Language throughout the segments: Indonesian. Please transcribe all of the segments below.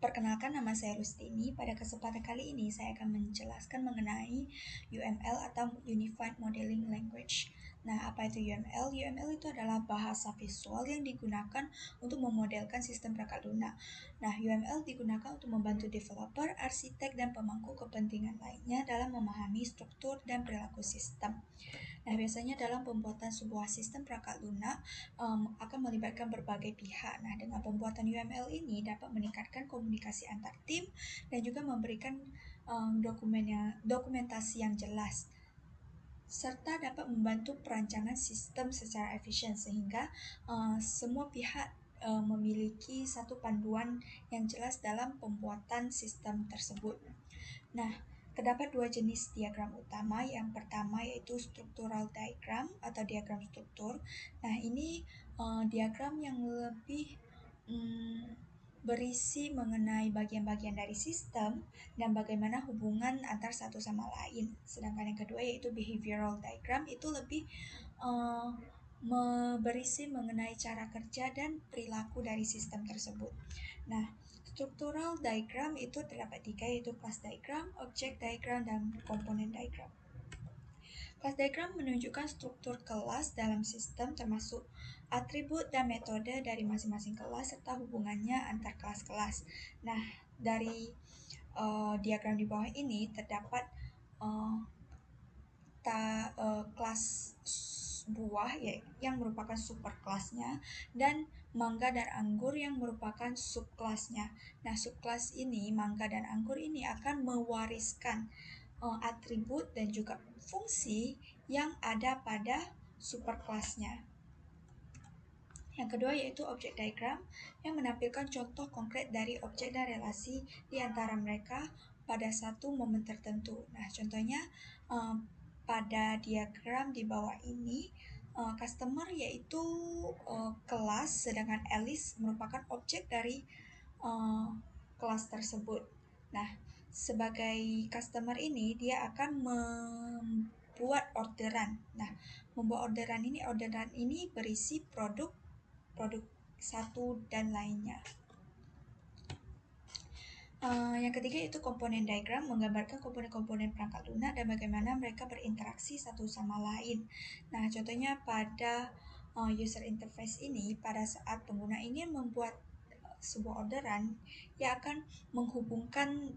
Perkenalkan, nama saya Rustini. Pada kesempatan kali ini saya akan menjelaskan mengenai UML atau Unified Modeling Language. Nah, apa itu UML? UML itu adalah bahasa visual yang digunakan untuk memodelkan sistem perangkat lunak. Nah, UML digunakan untuk membantu developer, arsitek, dan pemangku kepentingan lainnya dalam memahami struktur dan perilaku sistem. Nah, biasanya dalam pembuatan sebuah sistem perangkat lunak akan melibatkan berbagai pihak. Nah, dengan pembuatan UML ini dapat meningkatkan komunikasi antar tim dan juga memberikan dokumentasi yang jelas, serta dapat membantu perancangan sistem secara efisien sehingga semua pihak memiliki satu panduan yang jelas dalam pembuatan sistem tersebut. Nah, terdapat dua jenis diagram utama. Yang pertama yaitu structural diagram atau diagram struktur. Nah, ini diagram yang lebih berisi mengenai bagian-bagian dari sistem dan bagaimana hubungan antar satu sama lain. Sedangkan yang kedua yaitu behavioral diagram, itu lebih berisi mengenai cara kerja dan perilaku dari sistem tersebut. Nah, structural diagram itu terdapat tiga, yaitu class diagram, object diagram, dan komponen diagram. Class diagram menunjukkan struktur kelas dalam sistem termasuk atribut dan metode dari masing-masing kelas serta hubungannya antar kelas-kelas. Nah, dari diagram di bawah ini terdapat kelas buah yang merupakan superkelasnya dan mangga dan anggur yang merupakan subkelasnya. Nah, subkelas ini, mangga dan anggur ini akan mewariskan atribut dan juga fungsi yang ada pada superkelasnya. Yang kedua yaitu object diagram yang menampilkan contoh konkret dari objek dan relasi di antara mereka pada satu momen tertentu. Nah, contohnya pada diagram di bawah ini, customer yaitu kelas, sedangkan Alice merupakan objek dari kelas tersebut. Nah, sebagai customer ini dia akan membuat orderan. Nah, membuat orderan ini berisi produk satu dan lainnya. Yang ketiga yaitu komponen diagram, menggambarkan komponen-komponen perangkat lunak dan bagaimana mereka berinteraksi satu sama lain. Nah, contohnya pada user interface ini, pada saat pengguna ingin membuat sebuah orderan, ia akan menghubungkan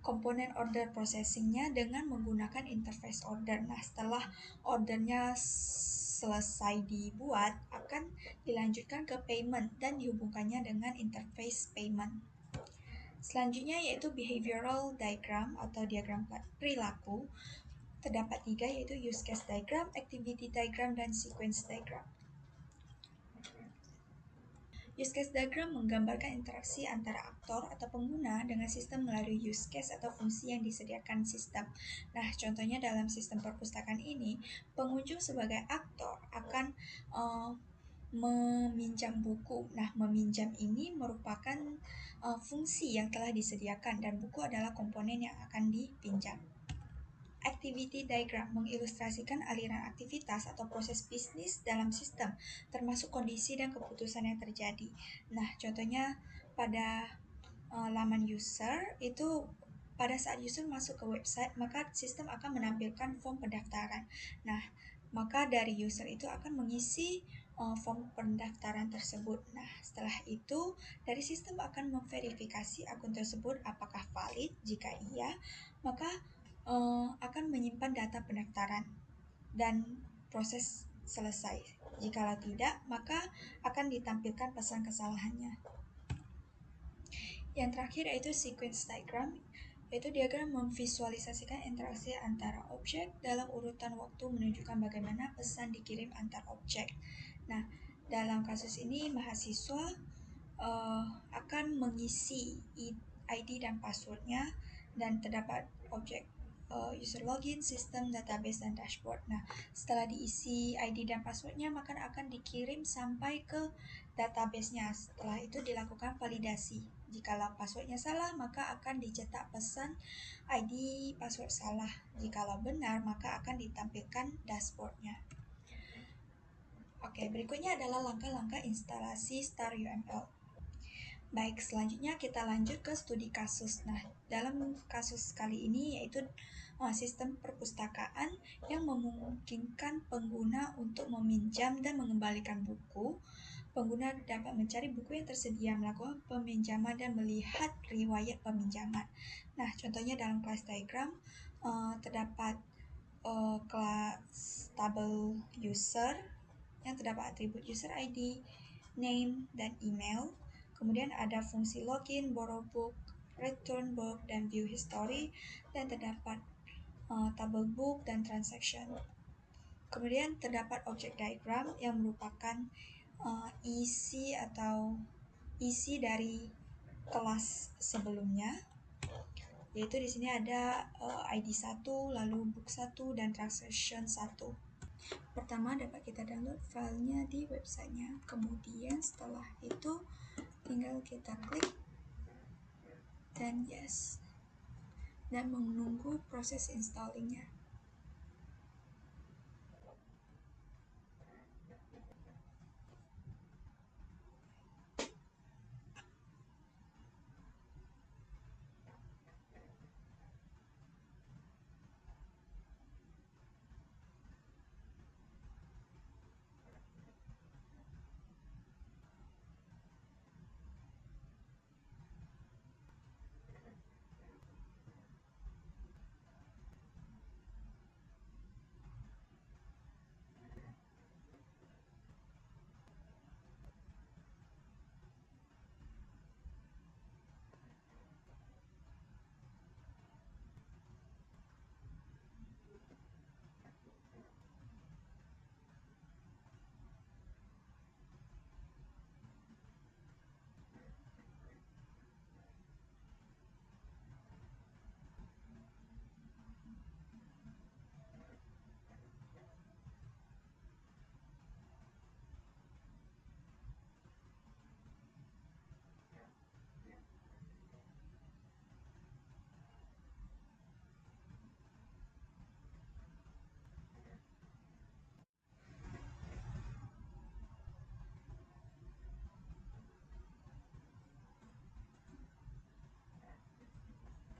komponen order processingnya dengan menggunakan interface order. Nah, setelah ordernya selesai dibuat, akan dilanjutkan ke payment dan dihubungkannya dengan interface payment. Selanjutnya yaitu behavioral diagram atau diagram perilaku. Terdapat tiga, yaitu use case diagram, activity diagram, dan sequence diagram. Use case diagram menggambarkan interaksi antara aktor atau pengguna dengan sistem melalui use case atau fungsi yang disediakan sistem. Nah, contohnya dalam sistem perpustakaan ini, pengunjung sebagai aktor akan meminjam buku. Nah, meminjam ini merupakan fungsi yang telah disediakan dan buku adalah komponen yang akan dipinjam. Activity diagram mengilustrasikan aliran aktivitas atau proses bisnis dalam sistem, termasuk kondisi dan keputusan yang terjadi. Nah, contohnya pada laman user itu, pada saat user masuk ke website, maka sistem akan menampilkan form pendaftaran. Nah, maka dari user itu akan mengisi form pendaftaran tersebut. Nah, setelah itu dari sistem akan memverifikasi akun tersebut apakah valid. Jika iya, maka akan menyimpan data pendaftaran dan proses selesai. Jika tidak, maka akan ditampilkan pesan kesalahannya. Yang terakhir yaitu sequence diagram, yaitu diagram memvisualisasikan interaksi antara objek dalam urutan waktu, menunjukkan bagaimana pesan dikirim antar objek. Nah, dalam kasus ini mahasiswa akan mengisi ID dan passwordnya dan terdapat objek user login, sistem, database, dan dashboard. Nah, setelah diisi ID dan passwordnya, maka akan dikirim sampai ke database-nya. Setelah itu dilakukan validasi. Jikalau passwordnya salah, maka akan dicetak pesan ID password salah. Jikalau benar, maka akan ditampilkan dashboard-nya. Oke, berikutnya adalah langkah-langkah instalasi StarUML. Baik, selanjutnya kita lanjut ke studi kasus. Nah, dalam kasus kali ini yaitu sistem perpustakaan yang memungkinkan pengguna untuk meminjam dan mengembalikan buku. Pengguna dapat mencari buku yang tersedia, melakukan peminjaman dan melihat riwayat peminjaman. Nah, contohnya dalam kelas diagram terdapat kelas tabel user yang terdapat atribut user ID, name, dan email. Kemudian ada fungsi login, borrow book, return book, dan view history, dan terdapat tabel book dan transaction. Kemudian terdapat object diagram yang merupakan isi atau isi dari kelas sebelumnya, yaitu di sini ada ID 1, lalu book 1, dan transaction 1. Pertama dapat kita download filenya di websitenya. Kemudian setelah itu tinggal kita klik dan yes, dan menunggu proses installingnya.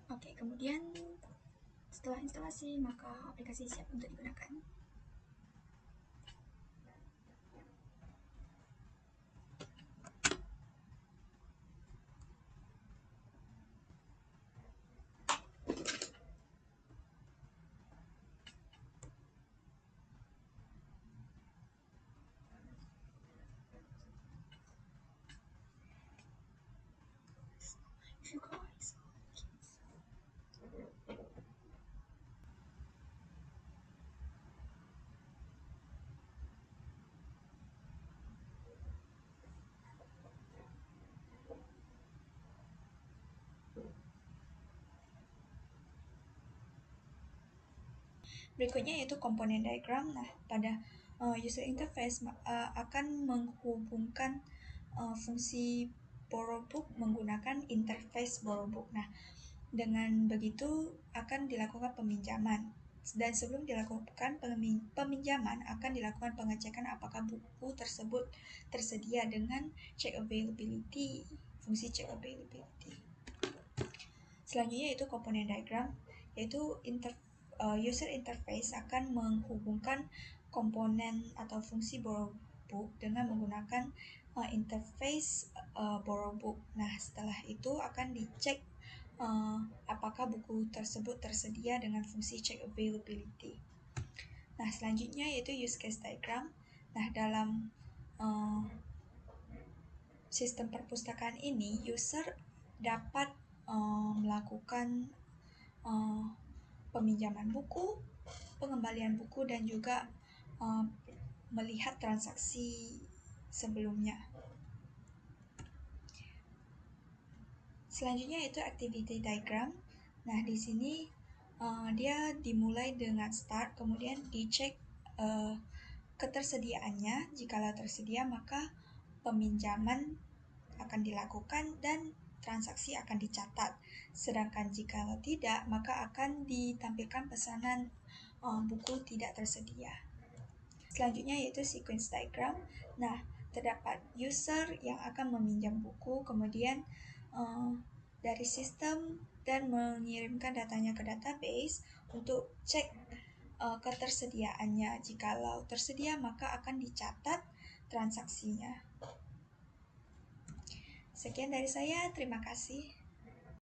Oke, kemudian setelah instalasi maka aplikasi siap untuk digunakan. You guys. Berikutnya yaitu komponen diagram. Nah, pada user interface akan menghubungkan fungsi borrow book menggunakan interface borrow book. Nah, dengan begitu akan dilakukan peminjaman. Dan sebelum dilakukan peminjaman akan dilakukan pengecekan apakah buku tersebut tersedia dengan check availability, fungsi check availability. Selanjutnya yaitu komponen diagram, yaitu user interface akan menghubungkan komponen atau fungsi borrow book dengan menggunakan interface borrow book. Nah, setelah itu akan dicek apakah buku tersebut tersedia dengan fungsi check availability. Nah, selanjutnya yaitu use case diagram. Nah, dalam sistem perpustakaan ini, user dapat melakukan peminjaman buku, pengembalian buku, dan juga melihat transaksi sebelumnya. Selanjutnya itu activity diagram. Nah, di sini dia dimulai dengan start, kemudian dicek ketersediaannya. Jikalau tersedia, maka peminjaman akan dilakukan dan transaksi akan dicatat. Sedangkan jika tidak, maka akan ditampilkan pesanan buku tidak tersedia. Selanjutnya yaitu sequence diagram. Nah, terdapat user yang akan meminjam buku, kemudian dari sistem dan mengirimkan datanya ke database untuk cek ketersediaannya. Jikalau tersedia, maka akan dicatat transaksinya. Sekian dari saya, terima kasih.